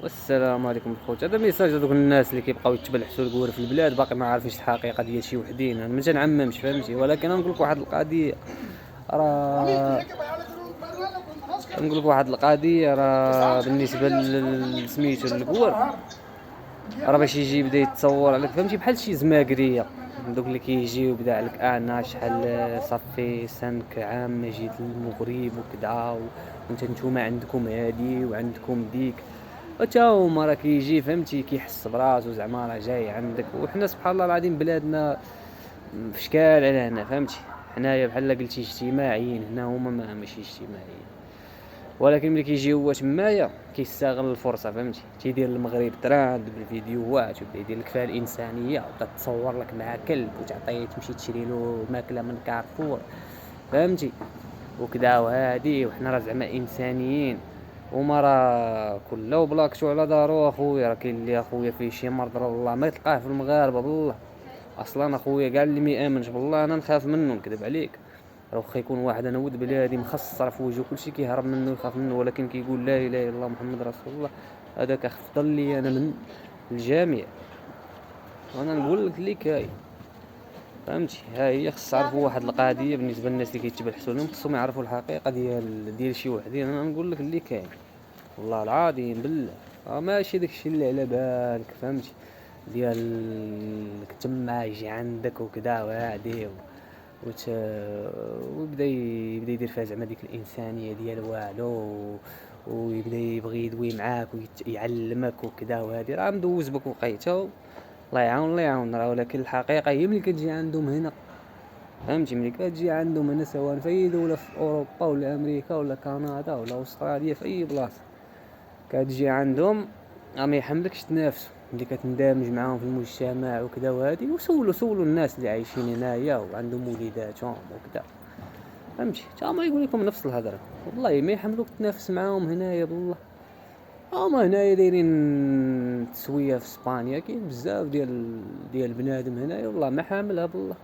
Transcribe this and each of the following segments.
والسلام عليكم الخوت. هذا ميساج هذوك الناس اللي كيبقاو يتبلحسوا الكوار في البلاد باقي ما عارفينش الحقيقه ديال شي وحدين. انا ما تنعممش فهمتي، ولكن نقول لك واحد القضيه. راه راه بالنسبه لسميتو الكوار، راه باش يجي يبدا يتصور عليك فهمتي بحال شي زماكريه. دوك اللي كيجيو بدا عليك انا شحال صافي سنك عام ما جيت للمغرب وكذا وانت نتوما عندكم هادي وعندكم ديك. حتى هما راه كيجي فهمتي كيحس براسو زعما راه جاي عندك، وحنا سبحان الله العظيم بلادنا في شكال على هنا فهمتي. حنايا بحال قلتي اجتماعيين، هنا هما ماشي اجتماعيين. ولكن ملي كيجي هو تمايا كيستغل الفرصه فهمتي، تيدير المغرب تراند بالفيديوهات ويبدا يدير لك فيها الانسانيه وبدا تصور لك مع كلب وتعطيه تمشي تشري له ماكله من كارفور فهمتي وكذا وهادي. وحنا راه زعما انسانيين، وما راه كله بلاكشو على دارو. اخويا راه كاين اللي اخويا فيه شي مرض راه والله ما تلقاه في المغاربه بالله. اصلا اخويا كاع اللي ما يامنش بالله انا نخاف منه نكذب عليك. راه واخا يكون واحد انا ود بلادي مخصر في وجهه كلشي كيهرب منه يخاف منه، ولكن كيقول لا اله الا الله محمد رسول الله هذاك افضل لي انا من الجميع. وانا نقول لك اللي كاين فهمتي. ها هي خص تعرفوا واحد القضيه بالنسبه للناس اللي كيتبحثوا لهم، خصهم يعرفوا الحقيقه ديال شي وحدين. انا نقول لك اللي كاين والله العظيم بالله. ماشي داكشي اللي على بالك فهمتي، ديال تما يجي عندك وكذا وهادي وت... ويبدا يدير فيها زعما ديك الانسانيه ديال والو، ويبدا يبغي يدوي معاك ويعلمك وكذا وهادي. راه مدوز بك وقيته الله يعاون الله يعاون. راه ولكن الحقيقه هي ملي كتجي عندهم هنا فهمتي، ملي كتجي عندهم هنا سواء في اي دوله في اوروبا ولا امريكا ولا كندا ولا استراليا في اي بلاصه كتجي عندهم ما يحملكش تنافسوا. ملي كتندمج معاهم في المجتمع وكذا وهادي، وسولوا الناس اللي عايشين هنايا وعندهم وليداتهم وكذا فهمتي، تا هما يقول لكم نفس الهضره. والله ما يحملوك تنافس معاهم هنايا بالله. هما هنايا دايرين تسويه في اسبانيا، كاين بزاف ديال بنادم هنايا والله ما حاملها بالله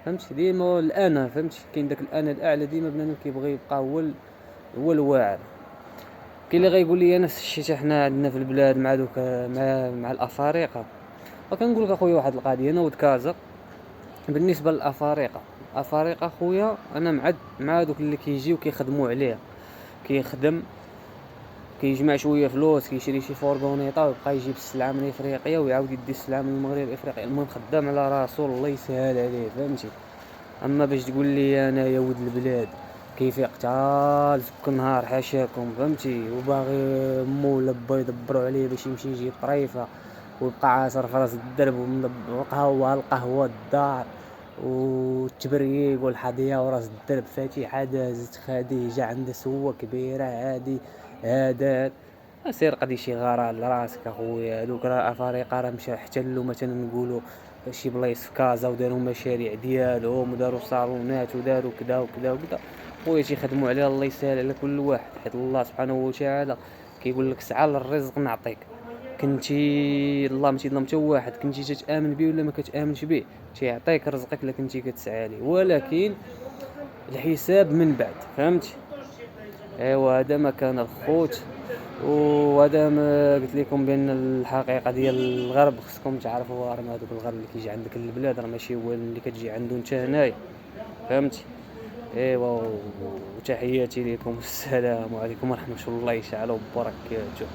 فهمتي. ديما الانا فهمتي، كاين داك الانا الاعلى ديما بنادم كيبغي يبقى هو الواعر. كاين اللي غايقول لي نفس الشيء حتى حنا عندنا في البلاد مع دوك مع الافارقه. وكنقول لك اخويا واحد القضيه، انا ولد كازا. بالنسبه للافارقه، افارقه خويا انا مع دوك اللي كيجيو كيخدموا عليها. كيخدم كيجمع شويه فلوس كيشري شي فورغونيطا ويبقى يجيب السلعه من افريقيا ويعاود يدي السلعه من المغرب افريقيا. المهم خدام على راسو الله يسهل عليه فهمتي. اما باش تقول لي انا يا ولد البلاد كيفيق حتى زك النهار حاشاكم فهمتي، وباغي مو ولا با يدبروا عليه باش يمشي يجيب طريفه ويبقى عاصر في راس الدرب القهوه الدار والتبريق والحظيه وراس الدرب فاتحه دازت خديجه عند سوه كبيره هادي هذاك. سير قضي شي غاره لراسك اخويا. هذوك راه افارقه راه مشاو احتلوا مثلا نقولوا شي بلايص في كازا وداروا مشاريع ديالهم وداروا صالونات وداروا كذا وكذا وكذا. خويا تيخدموا عليها الله يسهل على كل واحد، حيت الله سبحانه وتعالى كيقول لك سعى للرزق نعطيك. كنتي الله ما تيظلم حتى واحد، كنتي تتامن به ولا ما كتامنش به تيعطيك رزقك الا كنتي كتسعى ليه، ولكن الحساب من بعد فهمتي. ايوا هذا ما كان الخوت. وهذا ما قلت لكم بان الحقيقه ديال الغرب خصكم تعرفوا. راه هذوك الغرب اللي كيجي عندك البلاد راه ماشي هو اللي كتجي عنده انت هنايا فهمتي. ايوا وتحياتي لكم. السلام عليكم ورحمه الله تعالى وبركاته.